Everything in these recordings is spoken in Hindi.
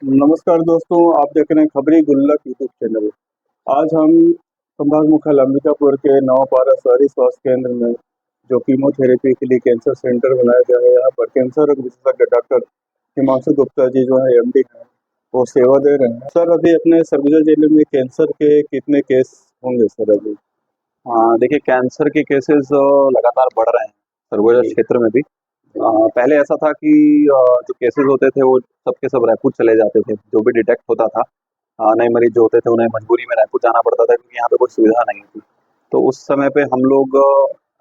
नमस्कार दोस्तों, आप देख रहे हैं खबरी गुल्लक यूट्यूब चैनल। आज हम संभाग मुख्यालय अंबिकापुर के नवापारा शहरी स्वास्थ्य केंद्र में जो कीमोथेरेपी के लिए कैंसर सेंटर बनाया गया है, यहाँ पर कैंसर रोग विशेषज्ञ डॉक्टर हिमांशु गुप्ता जी जो है एमडी हैं, वो सेवा दे रहे हैं। सर, अभी अपने सरगुजा जिले में कैंसर के कितने केस होंगे सर अभी? हाँ, देखिए कैंसर के केसेस लगातार बढ़ रहे हैं सरगुजा जी। क्षेत्र में भी। पहले ऐसा था कि जो केसेस होते थे वो सब के सब रायपुर चले जाते थे, जो भी डिटेक्ट होता था। नए मरीज जो होते थे उन्हें मजबूरी में रायपुर जाना पड़ता था क्योंकि यहाँ पे कोई सुविधा नहीं थी। तो उस समय पे हम लोग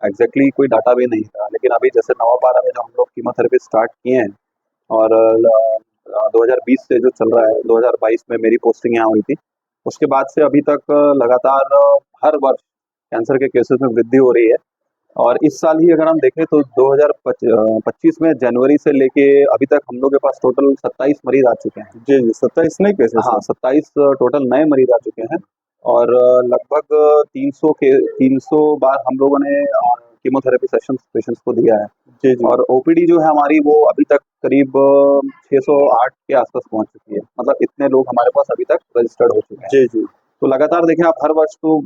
एग्जैक्टली कोई डाटा भी नहीं था, लेकिन अभी जैसे नवापारा में जो हम लोग कीमोथेरेपी स्टार्ट किए हैं और 2020 से जो चल रहा है, 2022 में मेरी पोस्टिंग यहाँ हुई थी। उसके बाद से अभी तक लगातार हर वर्ष कैंसर के केसेस में वृद्धि हो रही है। और इस साल ही अगर हम देखें तो 2025 में जनवरी से लेके अभी तक हम लोग के पास टोटल 27 मरीज आ चुके हैं। जी जी, 27 नहीं कैसे हाँ, सर? 27 टोटल नए मरीज आ चुके हैं। और लगभग 300 बार हम लोगों ने कीमोथेरेपी सेशन पेशेंट्स को दिया है। जी जी। और ओपीडी जो है हमारी वो अभी तक करीब 608 के आसपास पहुंच चुकी है। मतलब इतने लोग हमारे पास अभी तक रजिस्टर्ड हो चुके हैं। जी जी। तो लगातार देखें आप, हर वर्ष तो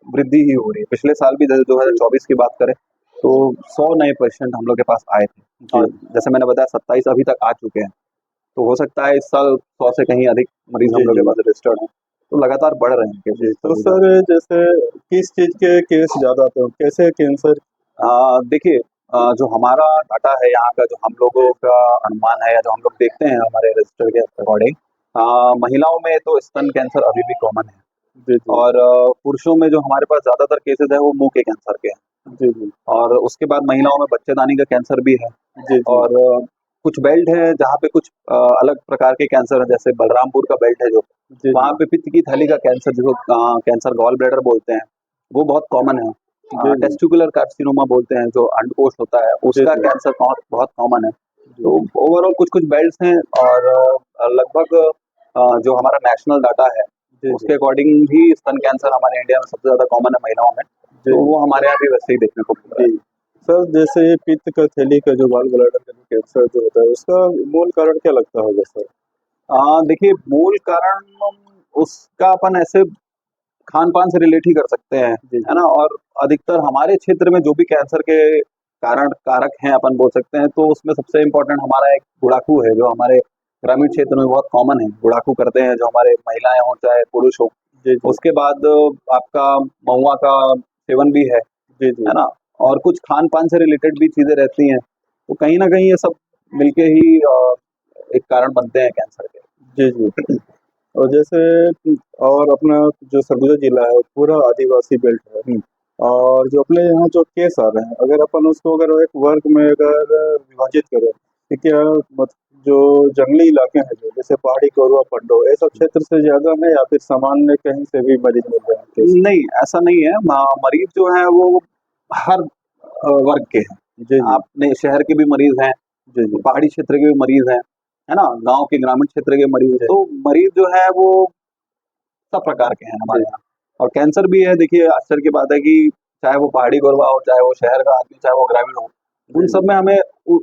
वृद्धि ही हो रही है। पिछले साल भी जैसे 2024 की बात करें तो 100 नए पेशेंट हम लोग के पास आए थे। जी। और जैसे मैंने बताया 27 अभी तक आ चुके हैं। तो हो सकता है इस साल 100 से कहीं अधिक मरीज जी हम लोग जी। के पास रजिस्टर्ड हैं। तो लगातार बढ़ रहे हैं जी, केसेस तो सरगुजा में। सर जैसे किस चीज़ के केस ज़्यादा आते हैं? कैसे कैंसर? देखिए, जो हमारा डाटा है यहाँ का, जो हम लोगों का अनुमान है या जो हम लोग देखते हैं हमारे रजिस्टर के अकॉर्डिंग, महिलाओं में तो स्तन कैंसर अभी भी कॉमन है। जी, जी। और पुरुषों में जो हमारे पास ज़्यादातर केसेस है वो मुंह के कैंसर के हैं। जी, जी। और उसके बाद महिलाओं में बच्चेदानी का कैंसर भी है। जी, जी। और कुछ बेल्ट है जहाँ पे कुछ अलग प्रकार के कैंसर है, जैसे बलरामपुर का बेल्ट है जो, जी, वहाँ जी। पे पित्त की थैली का कैंसर, जिसको कैंसर गॉल ब्लैडर बोलते हैं, वो बहुत कॉमन है। जी, जी। टेस्टिकुलर कार्सिनोमा बोलते हैं, जो अंडकोश होता है, जी, उसका जी। कैंसर बहुत बहुत कॉमन है। जी, तो ओवरऑल कुछ कुछ बेल्ट्स हैं। और लगभग जो हमारा नेशनल डाटा है जी। उसके अकॉर्डिंग भी स्तन कैंसर हमारे इंडिया में सबसे ज़्यादा कॉमन है महिलाओं में। जी, तो जी। वो हमारे यहाँ भी वैसे ही देखने को मिल रहा है। जी। सर, जैसे ये पित्त का थैली का जो गॉल ब्लैडर का जो कैंसर जो होता है, उसका मूल कारण क्या लगता होगा सर? देखिए, मूल कारण उसका अपन ऐसे खान-पान से रिलेट ही कर सकते हैं, जी, है जी। ना? और अधिकतर हमारे क्षेत्र में जो भी कैंसर के कारण कारक हैं अपन बोल सकते हैं, तो उसमें सबसे इम्पोर्टेंट हमारा एक गुड़ाखू है, जो हमारे ग्रामीण क्षेत्र में बहुत कॉमन है। गुड़ाखू करते हैं जो हमारे महिलाएँ हों चाहे पुरुष हों। जी, जी। उसके बाद आपका महुआ का सेवन भी जी, जी। है ना? और कुछ खान-पान से रिलेटेड भी चीज़ें रहती हैं। तो कहीं न कहीं ये सब मिलके ही एक कारण बनते हैं कैंसर के। जी, जी। और जैसे और अपना जो सरगुजा जिला है, वो पूरा आदिवासी बेल्ट है। और जो अपने यहाँ जो केस आ रहे हैं, अगर अपन उसको अगर एक वर्ग में अगर विभाजित करें, कि क्या मत जो जंगली इलाके हैं जो, जैसे पहाड़ी, कोरवा, पंडो, ये सब क्षेत्र से ज़्यादा है या फिर सामान्य कहीं से भी मरीज मिल रहे हैं केस? नहीं, ऐसा नहीं है। मरीज़ जो हैं वो हर वर्ग के हैं। जी, जी। आपने शहर के भी मरीज़ हैं, जी, जी। पहाड़ी क्षेत्र के भी मरीज़ हैं, है ना? गाँव के ग्रामीण क्षेत्र के मरीज़, जी, तो मरीज़ जो है वो सब प्रकार के हैं जी। हमारे यहाँ। और कैंसर भी है, देखिए आश्चर्य की बात है कि चाहे वो पहाड़ी गोरबा हो, चाहे वो शहर का आदमी, चाहे वो ग्रामीण हो, उन जी, सब जी। में हमें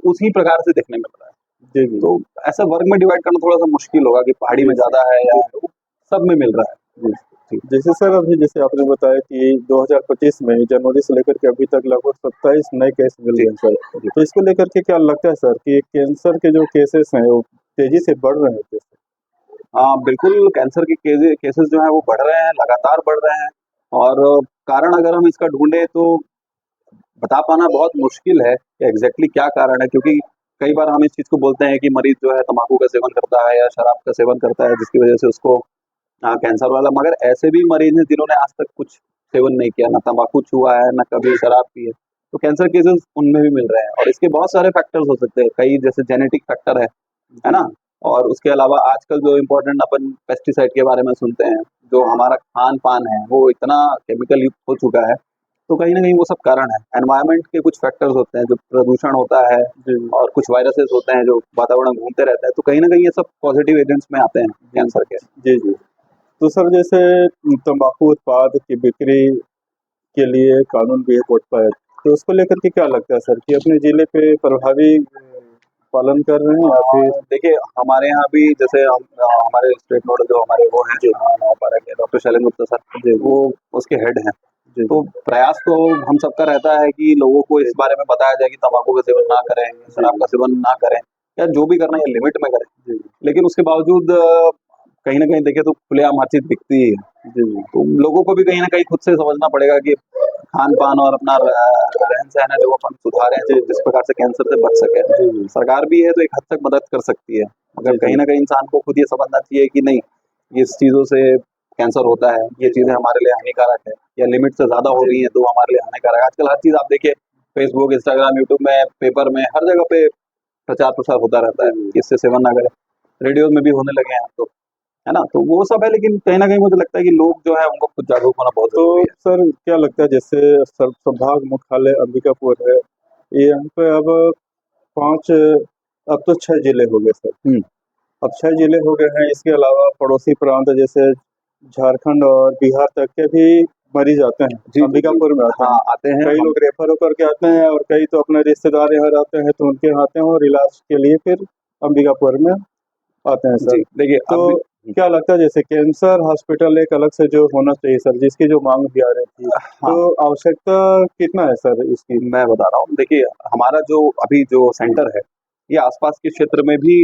उसी प्रकार से देखने मिल रहा है। जी, जी। तो ऐसा वर्ग में डिवाइड करना थोड़ा-सा मुश्किल होगा कि पहाड़ी जी, में ज़्यादा है या जी। सब में मिल रहा है। जी। जी। जैसे सर अभी जैसे आपने बताया कि 2025 में जनवरी से लेकर के अभी तक लगभग 27 नए केस मिल जी, गए हैं सर। जी। तो इसको लेकर के क्या लगता है सर कि कैंसर के जो केसेस हैं वो तेज़ी से बढ़ रहे हैं कैसे? हाँ, बिल्कुल कैंसर के केसेज़ जो हैं वो बढ़ रहे हैं, लगातार बढ़ रहे हैं। और कारण अगर हम इसका ढूँढे तो बता पाना बहुत मुश्किल है कि एग्ज़ैक्टली क्या कारण है, क्योंकि कई बार हम इस चीज़ को बोलते हैं कि मरीज़ जो है तम्बाकू का सेवन करता है या शराब का सेवन करता है, जिसकी वज़ह से उसको कैंसर वाला। मगर ऐसे भी मरीज़ हैं जिन्होंने आज तक कुछ सेवन नहीं किया, ना तम्बाकू छुआ है, ना कभी शराब पी है। तो कैंसर केसेज़ उनमें भी मिल रहे हैं और इसके बहुत सारे फैक्टर्स हो सकते हैं। कई जैसे जेनेटिक फैक्टर है जी, ना? जी। और उसके अलावा आजकल जो इम्पोर्टेंट अपन पेस्टिसाइड के बारे में सुनते हैं, जो हमारा खान-पान है, वो इतना केमिकल युक्त हो चुका है, तो कहीं न कहीं वो सब कारण है। एनवायरनमेंट के कुछ फैक्टर्स होते हैं, जो प्रदूषण होता है जी, जी। और कुछ वायरसेस होते हैं जो वातावरण में घूमते रहते हैं, तो कहीं न कहीं ये सब पॉज़िटिव एजेंट्स में आते हैं जी, कैंसर के। जी, जी। तो सर जैसे तम्बाकू उत्पाद की बिक्री के लिए कानून भी है कोर्ट पर, तो उसको लेकर के क्या लगता है सर कि अपने जिले पे प्रभावी पालन कर रहे हैं या फिर? देखिए हमारे यहाँ भी जैसे हम हमारे स्टेट नोडल जो हमारे वो हैं नवापारा के डॉक्टर शैलेंद्र गुप्ता सर जी वो उसके हेड हैं। जी तो प्रयास तो हम सबका रहता है कि लोगों को इस बारे में बताया जाए कि तंबाकू का सेवन ना करें, शराब का सेवन ना करें, या जो भी करना है लिमिट में करें। जी लेकिन उसके बावजूद कहीं ना कहीं देखें तो खुलेआम हर चीज दिखती ही है। जी तो लोगों को भी कहीं ना कहीं खुद से समझना पड़ेगा कि खान पान और अपना रहन सहन है जो अपन सुधारें तो जिस प्रकार से कैंसर से बच सके। जी जी सरकार भी है तो एक हद तक मदद कर सकती है, मगर जी कहीं ना कहीं इंसान को खुद ये समझना चाहिए कि नहीं, इस चीजों से कैंसर होता है, ये चीजें हमारे लिए हानिकारक है, या लिमिट से ज्यादा हो जी रही है तो हमारे लिए हानिकारक है। आजकल हर चीज आप देखिए, फेसबुक, इंस्टाग्राम, यूट्यूब में, पेपर में, हर जगह पे प्रचार प्रसार होता रहता है जी कि इससे सेवन ना करें। रेडियो में भी होने लगे हैं अब तो, है ना? तो वो सब है, लेकिन कहीं ना कहीं मुझे लगता है कि लोग जो है उनको खुद जागरूक होना बहुत तो जरूरी है। सर क्या लगता है, जैसे संभाग मुख्यालय अंबिकापुर है, ये यहाँ पे अब 5, अब तो 6 जिले हो गए सर। हम्म, अब 6 जिले हो गए हैं, इसके अलावा पड़ोसी प्रांत जैसे झारखंड और बिहार तक के भी मरीज आते हैं, जी जी जी, अंबिकापुर में आते हाँ हैं। आते हैं कई हम। लोग रेफर होकर के आते हैं और कई तो अपने रिश्तेदार यहाँ रहते हैं तो उनके यहाँ आते हैं और इलाज के लिए फिर अंबिकापुर में आते हैं सर। जी देखिए तो अब भी क्या लगता है, जैसे कैंसर हॉस्पिटल एक अलग से जो होना चाहिए सर, जिसकी जो मांग भी आ रही थी, हाँ तो आवश्यकता कितना है सर इसकी? मैं बता रहा हूँ, देखिए हमारा जो अभी जो सेंटर है ये आसपास के क्षेत्र में भी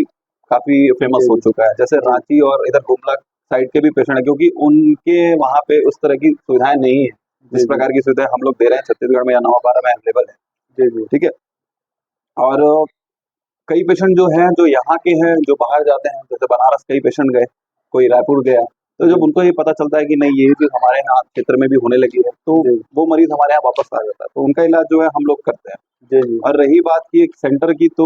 काफी फेमस जी हो चुका है। जैसे जी रांची और इधर गुमला साइड के भी पेशेंट है, क्योंकि उनके वहाँ पे उस तरह की सुविधाएं नहीं है जी जिस जी प्रकार की सुविधाएं हम लोग दे रहे हैं छत्तीसगढ़ में या नवापारा में अवेलेबल है। जी जी ठीक है। और कई पेशेंट जो हैं जो यहाँ के हैं जो बाहर जाते हैं, जैसे बनारस कई पेशेंट गए, कोई रायपुर गया, तो जी जब उनको ये पता चलता है कि नहीं ये चीज हमारे यहाँ क्षेत्र में भी होने लगी है, तो जी वो मरीज हमारे यहाँ वापस आ जाता है, तो उनका इलाज जो है हम लोग करते हैं। जी जी और रही बात की एक सेंटर की, तो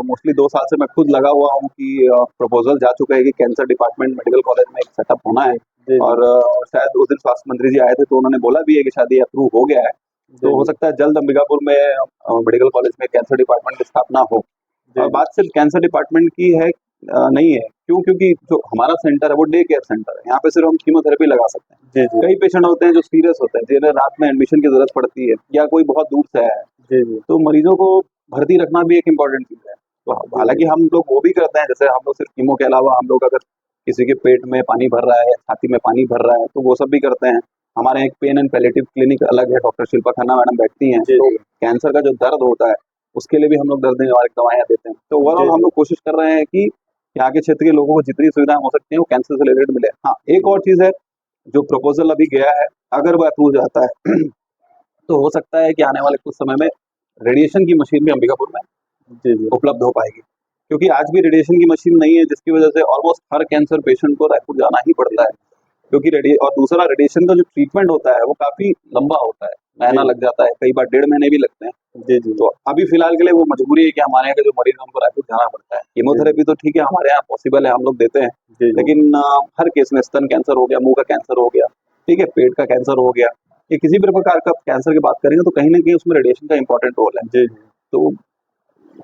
मोस्टली 2 साल से मैं खुद लगा हुआ हूँ कि प्रपोजल जा चुका है कि कैंसर डिपार्टमेंट मेडिकल कॉलेज में एक सेटअप होना है। जी और शायद उस दिन स्वास्थ्य मंत्री जी आए थे तो उन्होंने बोला भी है कि शायद ये अप्रूव हो गया है। जी तो हो जी सकता है जल्द अंबिकापुर में मेडिकल कॉलेज में कैंसर डिपार्टमेंट की स्थापना हो। जी और बात सिर्फ कैंसर डिपार्टमेंट की है नहीं है, क्यों? क्योंकि जो हमारा सेंटर है वो डे केयर सेंटर है, यहाँ पे सिर्फ हम कीमोथेरेपी लगा सकते हैं। जी जी कई पेशेंट होते हैं जो सीरियस होते हैं, जिन्हें रात में एडमिशन की जरूरत पड़ती है, या कोई बहुत दूर से आया है, जी जी तो मरीजों को भर्ती रखना भी एक इम्पोर्टेंट चीज है। तो जी हालांकि हम लोग वो भी करते हैं, जैसे हम लोग सिर्फ कीमो के अलावा हम लोग अगर किसी के पेट में पानी भर रहा है, छाती में पानी भर रहा है, तो वो सब भी करते हैं। हमारे यहाँ एक पेन एंड पैलेटिव क्लिनिक अलग है, डॉक्टर शिल्पा खन्ना मैडम बैठती हैं। जी तो जी कैंसर का जो दर्द होता है उसके लिए भी हम लोग दर्द निवारक दवाएं देते हैं। तो जी ओवरऑल हम जी लोग कोशिश कर रहे हैं कि यहाँ के क्षेत्र के लोगों को जितनी सुविधाएं हो सकती हैं वो कैंसर से रिलेटेड मिले। हाँ, एक और चीज है, जो प्रपोजल अभी गया है, अगर वो अप्रूव जाता है तो हो सकता है कि आने वाले कुछ समय में रेडिएशन की मशीन भी अंबिकापुर में जी जी उपलब्ध हो पाएगी, क्योंकि आज भी रेडिएशन की मशीन नहीं है, जिसकी वजह से ऑलमोस्ट हर कैंसर पेशेंट को रायपुर जाना ही पड़ता है। क्योंकि और दूसरा रेडिएशन का जो ट्रीटमेंट होता है वो काफी लंबा होता है, महीना जी लग जाता है, कई बार 1.5 महीने भी लगते हैं। जी जी तो अभी फिलहाल के लिए वो मजबूरी है कि हमारे यहाँ के जो मरीज हैं उनको रायपुर जाना पड़ता है। कीमोथेरेपी तो ठीक है हमारे यहाँ पॉसिबल है, हम लोग देते हैं, जी जी लेकिन हर केस में स्तन कैंसर हो गया, मुंह का कैंसर हो गया, ठीक है, पेट का कैंसर हो गया, ये किसी भी प्रकार का कैंसर की बात करेंगे तो कहीं ना कहीं उसमें रेडिएशन का इंपॉर्टेंट रोल है। जी तो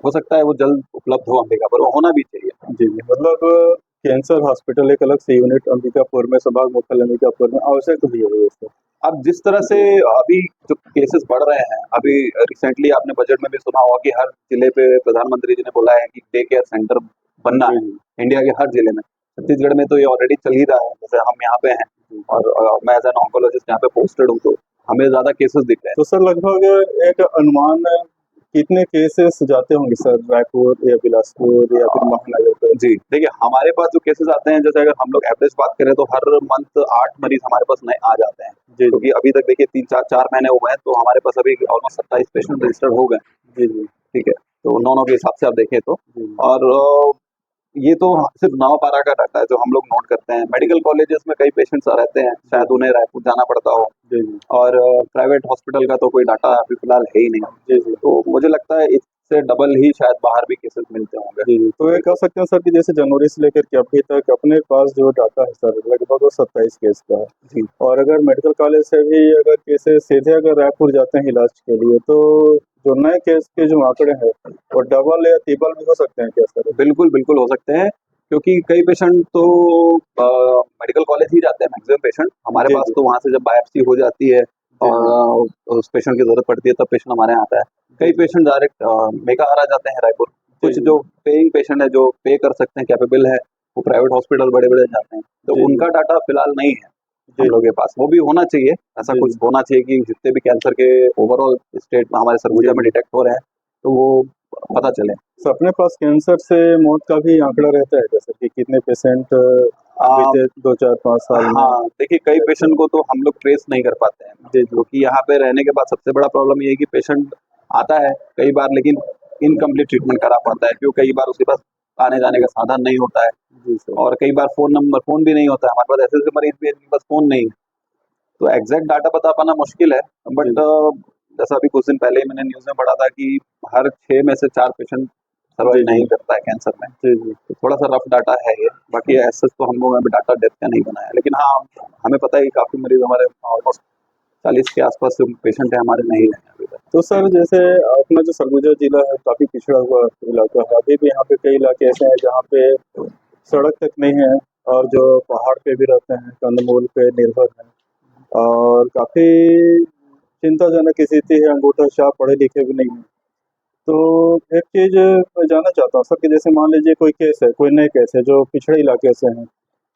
हो सकता है वो जल्द उपलब्ध हो अंबिकापुर, वो होना भी चाहिए। जी जी मतलब कैंसर हॉस्पिटल एक अलग से यूनिट अंबिकापुर में, संभाग मुख्यालय अंबिकापुर में आवश्यक भी है इसको। अब जिस तरह से अभी जो केसेस बढ़ रहे हैं, अभी रिसेंटली आपने बजट में भी सुना होगा कि हर जिले पे प्रधानमंत्री जी ने बोला है कि डे केयर सेंटर बनना जी है जी इंडिया के हर जिले में। छत्तीसगढ़ में तो ये ऑलरेडी चल ही रहा है, जैसे हम यहाँ पे हैं, जी और मैं एज एन ऑन्कोलॉजिस्ट यहाँ पे पोस्टेड हूँ, तो हमें ज्यादा केसेस दिख रहे तो सर लगभग एक अनुमान कितने केसेस जाते होंगे सर, रायपुर या बिलासपुर या फिर हैं। महानगर पे? जी देखिए, हमारे पास जो केसेस आते हैं, जैसे अगर हम लोग एवरेज बात करें तो हर मंथ 8 मरीज हमारे पास नए आ जाते हैं, जी क्योंकि अभी तक देखिए 3 4 4 महीने हो गए हैं, तो हमारे पास अभी ऑलमोस्ट 27 पेशेंट रजिस्टर्ड हो गए। जी जी ठीक है, तो 9 9 के हिसाब से आप देखें तो। जी और ये तो सिर्फ नवापारा का डाटा है जो हम लोग नोट करते हैं। मेडिकल कॉलेजेस में कई पेशेंट्स रहते हैं, शायद उन्हें रायपुर जाना पड़ता हो, जी जी और प्राइवेट हॉस्पिटल का तो कोई डाटा अभी फिलहाल है ही नहीं। जी जी तो मुझे लगता है इससे डबल ही शायद बाहर भी केसेस मिलते होंगे। जी जी तो ये कह सकते हैं सर कि जैसे जनवरी से लेकर के अभी तक अपने पास जो डाटा है सर, लगभग वो 27 केस का है। जी और अगर मेडिकल कॉलेज से भी अगर केसेस सीधे अगर रायपुर जाते हैं इलाज के लिए, तो जो नए केस के जो आंकड़े हैं वो डबल या ट्रिपल भी हो सकते हैं क्या सर? बिल्कुल बिल्कुल हो सकते हैं, क्योंकि कई पेशेंट तो मेडिकल कॉलेज ही जाते हैं, मैक्सिमम पेशेंट हमारे जी पास जी तो वहाँ से जब बायोप्सी हो जाती है जी जी और उस पेशेंट की जरूरत पड़ती है तब पेशेंट हमारे यहाँ आता है। कई पेशेंट डायरेक्ट मेकाहारा जाते हैं रायपुर, कुछ जी। जो पेइंग पेशेंट है, जो पे कर सकते हैं, कैपेबल है, वो प्राइवेट हॉस्पिटल बड़े-बड़े जाते हैं, तो जी, जी। उनका डाटा फिलहाल नहीं है हम जी, लोग के पास। वो भी होना चाहिए, ऐसा जी, कुछ जी। होना चाहिए कि जितने भी कैंसर के ओवरऑल स्टेट में हमारे सरगुजा जी, में जी। डिटेक्ट हो रहे हैं, तो वो पता चले। तो अपने पास कैंसर से मौत का भी आंकड़ा रहता है क्या सर कि कितने पेशेंट अ, बीते 2, 4, 5 साल में हाँ, देखिए कई डेथ पेशेंट हुआ? को तो हम लोग ट्रेस नहीं कर पाते हैं, जी, जी। क्योंकि यहाँ पे रहने के बाद सबसे बड़ा प्रॉब्लम ये है कि पेशेंट आता है कई बार, लेकिन इनकम्प्लीट ट्रीटमेंट करा पाता है, क्योंकि कई बार उसके पास आने-जाने का साधन नहीं होता है, जी सर। और कई बार फ़ोन भी नहीं होता है। हमारे पास ऐसे-ऐसे मरीज़ भी हैं जिनके पास फ़ोन नहीं है, तो एग्ज़ैक्ट डाटा बता पाना मुश्किल है। जी, बट जैसा अभी कुछ दिन पहले ही मैंने न्यूज़ में पढ़ा था कि हर 6 में से 4 पेशेंट जी, सर्वाइव जी। नहीं करता है कैंसर में। जी, जी। तो थोड़ा-सा रफ डाटा है ये, बाकी एज़ सच तो हम लोगों ने अभी डाटा डेथ का नहीं बनाया। लेकिन हाँ, हमें पता है कि काफ़ी मरीज़ हमारे ऑलमोस्ट 40 के आस-पास जो पेशेंट हैं हमारे नहीं रहे हैं अभी तक। तो सर जैसे अपना जो सरगुजा जिला है काफ़ी पिछड़ा हुआ इलाका है। अभी भी यहाँ पे कई इलाके ऐसे हैं जहाँ पे सड़क तक नहीं है और जो पहाड़ पे भी रहते हैं, कंदमूल पे निर्भर हैं और काफ़ी चिंताजनक स्थिति है, अंगूठा छाप पढ़े-लिखे भी नहीं हैं। तो एक चीज़ मैं जानना चाहता हूँ सर कि जैसे मान लीजिए कोई केस है, कोई नए केस है जो पिछड़े इलाके से हैं,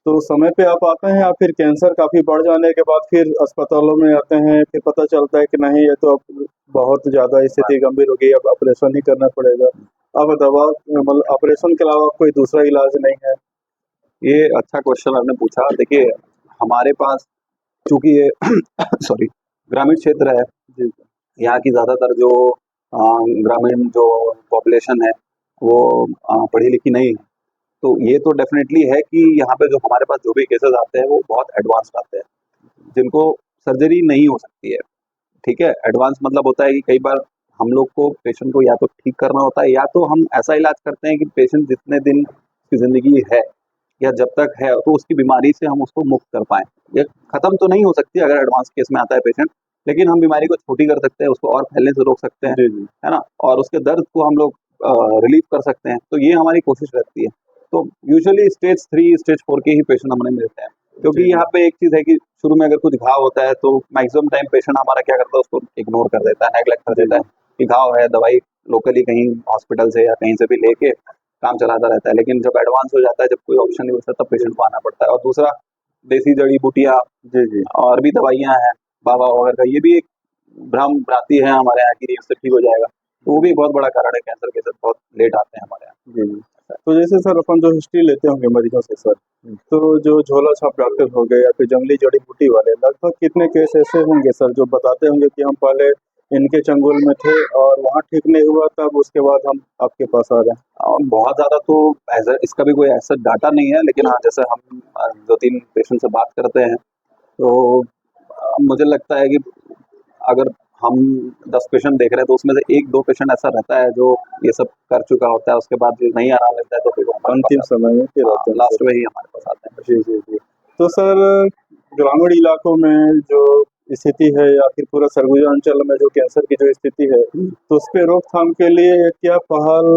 तो समय पे आप आते हैं या फिर कैंसर काफ़ी बढ़ जाने के बाद फिर अस्पतालों में आते हैं, फिर पता चलता है कि नहीं ये तो अब बहुत ज़्यादा स्थिति गंभीर हो गई, अब ऑपरेशन ही करना पड़ेगा। अब दवा मतलब ऑपरेशन के अलावा कोई दूसरा इलाज नहीं है। ये अच्छा क्वेश्चन आपने पूछा। देखिए, हमारे पास चूँकि ये सॉरी ग्रामीण क्षेत्र है, जी, यहाँ की ज़्यादातर जो ग्रामीण जो पॉपुलेशन है, वो पढ़ी-लिखी नहीं है। तो ये तो डेफ़िनेटली है कि यहाँ पे जो हमारे पास जो भी केसेज़ आते हैं, वो बहुत एडवांस्ड आते हैं, जिनको सर्जरी नहीं हो सकती है, ठीक है? एडवांस मतलब होता है कि कई बार हम लोग को पेशेंट को या तो ठीक करना होता है, या तो हम ऐसा इलाज करते हैं कि पेशेंट जितने दिन की ज़िंदगी है या जब तक है, तो उसकी बीमारी से हम उसको मुक्त कर पाएँ। ये खत्म तो नहीं हो सकती अगर एडवांस केस में आता है पेशेंट, लेकिन हम बीमारी को छोटी कर सकते हैं, उसको और फैलने से रोक सकते हैं, जी, जी। है ना? और उसके दर्द को हम लोग रिलीव कर सकते हैं, तो ये हमारी कोशिश रहती है। तो यूजुअली स्टेज 3, स्टेज 4 के ही पेशेंट हमें मिलते हैं, जी, क्योंकि यहाँ पे एक चीज़ है कि शुरू में अगर कुछ घाव होता है, तो मैक्सिमम टाइम पेशेंट हमारा क्या करता है, उसको इग्नोर कर देता है, नेग्लेक्ट कर जी, देता है जी। कि घाव है, दवाई लोकली कहीं हॉस्पिटल से या कहीं से भी लेके काम चलाता रहता है। लेकिन जब एडवांस हो जाता है, जब कोई ऑप्शन नहीं बचता, तब पेशेंट को आना पड़ता है। और दूसरा, देसी जड़ी-बूटियाँ जी, जी। और भी दवाइयाँ हैं, बाबा वगैरह का, ये भी एक भ्रांति है हमारे यहाँ की, इससे ठीक हो जाएगा। तो वो भी एक बहुत बड़ा कारण है, कैंसर केसेज़ बहुत लेट आते हैं हमारे यहाँ। जी, जी। तो जैसे सर अपन जो हिस्ट्री लेते होंगे मरीजों से सर, तो जो झोला छाप डॉक्टर हो गए या फिर जंगली जड़ी-बूटी वाले लगभग कितने केस ऐसे होंगे सर जो बताते होंगे कि हम पहले इनके चंगुल में थे और वहाँ ठीक नहीं हुआ तब उसके बाद हम आपके पास आ रहे हैं? और बहुत ज़्यादा तो ऐसा इसका भी कोई ऐसा डाटा नहीं है, लेकिन हाँ, जैसे हम 2-3 पेशेंट से बात करते हैं, तो मुझे लगता है कि अगर हम 10 पेशेंट देख रहे हैं, तो उसमें से 1-2 पेशेंट ऐसा रहता है जो ये सब कर चुका होता है, उसके बाद भी नहीं आराम मिलता है, तो फिर वो हमारे अंतिम पास समय में फिर हाँ, आते हैं लास्ट सर। में ही हमारे पास आते हैं जी, पेशेंट। जी, जी। तो सर ग्रामीण इलाकों में जो स्थिति है या फिर पूरा सरगुजा अंचल में जो कैंसर की जो स्थिति है, तो उसपे रोकथाम के लिए क्या पहल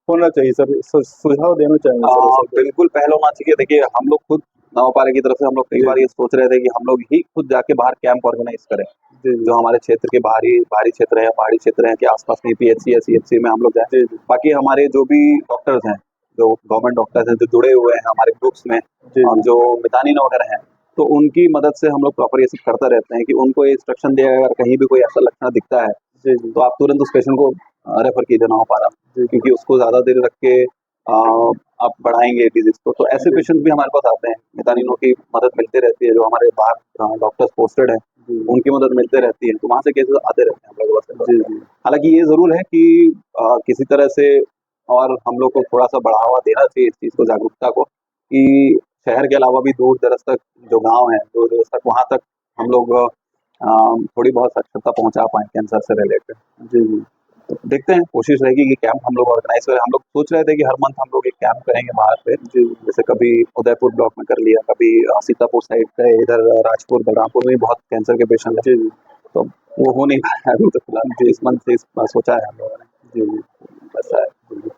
होना चाहिए सर? सुझाव देना चाहेंगे सर ऐसा कोई? बिल्कुल पहल होना चाहिए। देखिए, हम लोग खुद नौपारे की तरफ से हम लोग कई जी, बार ये सोच रहे थे कि हम लोग ही खुद जाके बाहर कैंप ऑर्गेनाइज़ करें। जी, जी। जो हमारे क्षेत्र के बाहरी बाहरी क्षेत्र है, पहाड़ी क्षेत्र है, के आस-पास में पीएचसी या सीएचसी में हम लोग जाएँ। जी, जी। बाकी हमारे जो भी डॉक्टर्स हैं, जो गवर्नमेंट डॉक्टर्स हैं, जो जुड़े हुए हैं हमारे ग्रुप्स में, जी, और जी। जो मितानिन वगैरह हैं, तो उनकी मदद से हम लोग प्रॉपर ये सब करते रहते हैं कि उनको ये इंस्ट्रक्शन दिया गया, अगर कहीं भी कोई ऐसा लक्षण दिखता है, जी, जी। तो आप तुरंत उस पेशेंट को रेफ़र कीजिए नौपारा, जी, जी। क्योंकि उसको ज़्यादा देर रख के आप बढ़ाएँगे डिज़ीज़ को। तो ऐसे जी, पेशेंट भी हमारे पास आते हैं, मितानिनों की मदद मिलती रहती है, जो हमारे बाहर डॉक्टर्स पोस्टेड हैं, जी। उनकी मदद मिलते रहती है, तो वहाँ से केसेज़ आते रहते हैं हम लोगों के जी, पास। जी। हालाँकि ये ज़रूर है कि किसी तरह से और हम लोग को थोड़ा-सा बढ़ावा देना चाहिए इस चीज़ को, जागरूकता को, कि शहर के अलावा भी दूर-दराज़ तक जो गाँव हैं, दूर-दराज़ तक, वहाँ तक हम लोग थोड़ी बहुत साक्षरता पहुँचा पाएँ कैंसर से रिलेटेड। जी, जी। तो देखते हैं, कोशिश रहेगी कि कैंप हम लोग ऑर्गेनाइज़ करें। हम लोग सोच रहे थे कि हर मंथ हम लोग एक कैंप करेंगे बाहर पे, जी, जैसे कभी उदयपुर ब्लॉक में कर लिया, कभी सीतापुर साइड पे, इधर राजपुर, बलरामपुर में भी बहुत कैंसर के पेशेंट हैं, जी, जी। तो वो हो नहीं पाया है अभी तो फिलहाल। जी, इस मंथ से इस बार सोचा है हम लोगों ने, जी, जी। ऐसा है। जी।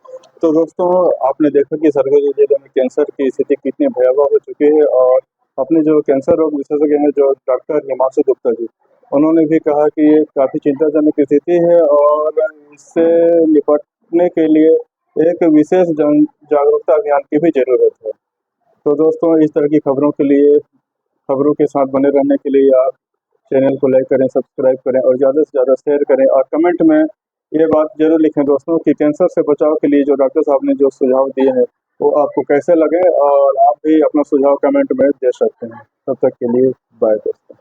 तो दोस्तों आपने देखा कि सरगुजा जिले में कैंसर की स्थिति कितनी भयावह हो चुकी है और अपने जो कैंसर रोग विशेषज्ञ हैं जो डॉक्टर हिमांशु गुप्ता जी, उन्होंने भी कहा कि ये काफ़ी चिंताजनक स्थिति है और इससे निपटने के लिए एक विशेष जन जागरूकता अभियान की भी ज़रूरत है। तो दोस्तों, इस तरह की खबरों के साथ बने रहने के लिए आप चैनल को लाइक करें, सब्सक्राइब करें और ज़्यादा से ज़्यादा शेयर करें और कमेंट में ये बात ज़रूर लिखें दोस्तों कि कैंसर से बचाव के लिए जो डॉक्टर साहब ने जो सुझाव दिए हैं वो आपको कैसे लगे, और आप भी अपना सुझाव कमेंट में दे सकते हैं। तब तक के लिए बाय दोस्तों।